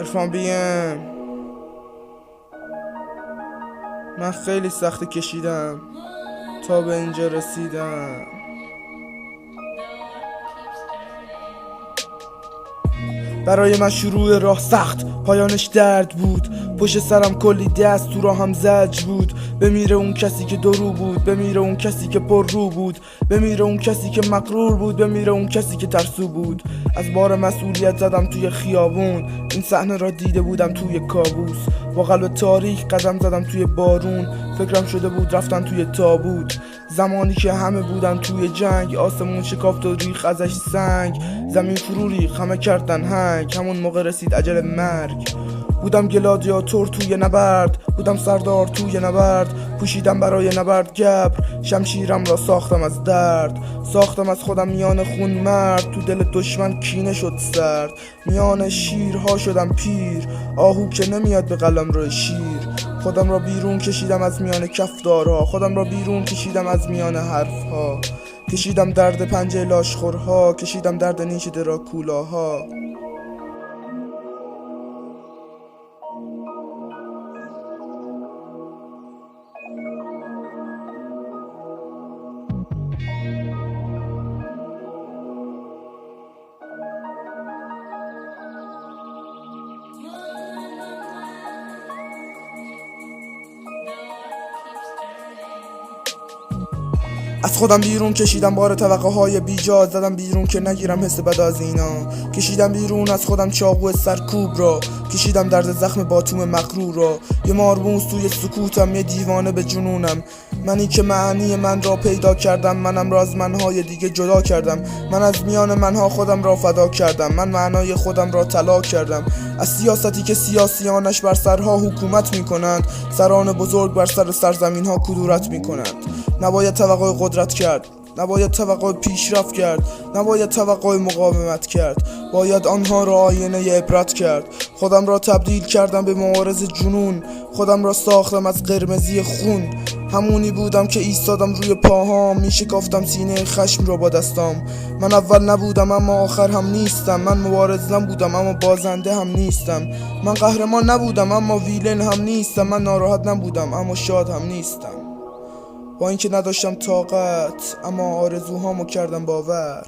عرفان بیم من خیلی سخت کشیدم تا به اینجا رسیدم. برای من شروع راه سخت، پایانش درد بود. پشت سرم کلی دست، تو راهم زجر بود. بمیره اون کسی که درو بود، بمیره اون کسی که پر رو بود، بمیره اون کسی که مغرور بود، بمیره اون کسی که ترسو بود. از بار مسئولیت زدم توی خیابون، این صحنه را دیده بودم توی کابوس. با قلب تاریک قدم زدم توی بارون، فکرم شده بود رفتن توی تابوت. زمانی که همه بودن توی جنگ، آسمون شکافت و ریخ ازش سنگ. زمین فرو ریخت، همه کردن هنگ، همون موقع رسید اجل مرگ. بودم گلادیاتور توی نبرد، بودم سردار توی نبرد. پوشیدم برای نبرد گبر، شمشیرم را ساختم از درد. ساختم از خودم میان خون مرد، تو دل دشمن کینه شد سرد. میان شیرها شدم پیر، آهو که نمیاد به قلمرو شیر. خودم را بیرون کشیدم از میان کفدارها، خودم را بیرون کشیدم از میان حرفها. کشیدم درد پنجه لاشخورها، کشیدم درد نیش دراکولاها. از خودم بیرون کشیدم بار توقع های بیجا، زدم بیرون که نگیرم حس بد از اینا. کشیدم بیرون از خودم چاقو سرکوب را، کشیدم درد زخم باتوم مغرور را. یه مارموز توی سکوتم، یه دیوانه به جنونم. منی که معنی من را پیدا کردم، منم را از منهای دیگه جدا کردم. من از میان منها خودم را فدا کردم، من معنای خودم را طلا کردم. از سیاستی که سیاسیانش بر سرها حکومت میکنند، سران بزرگ بر سر سرزمین ها کدورت میکنند. نباید توقع قدرت کرد، نباید توقع پیشرفت کرد، نباید توقع مقاومت کرد. باید آنها را آینه عبرت کرد. خودم را تبدیل کردم به معارض جنون، خودم را ساختم از قرمزی خون. همونی بودم که ایستادم روی پاهام، میشکافتم سینه خشم را با دستام. من اول نبودم اما آخر هم نیستم، من مبارز نبودم اما بازنده هم نیستم. من قهرمان نبودم اما ویلن هم نیستم، من ناراحت نبودم اما شاد هم نیستم. با اینکه نداشتم طاقت، اما آرزوهامو کردم باور.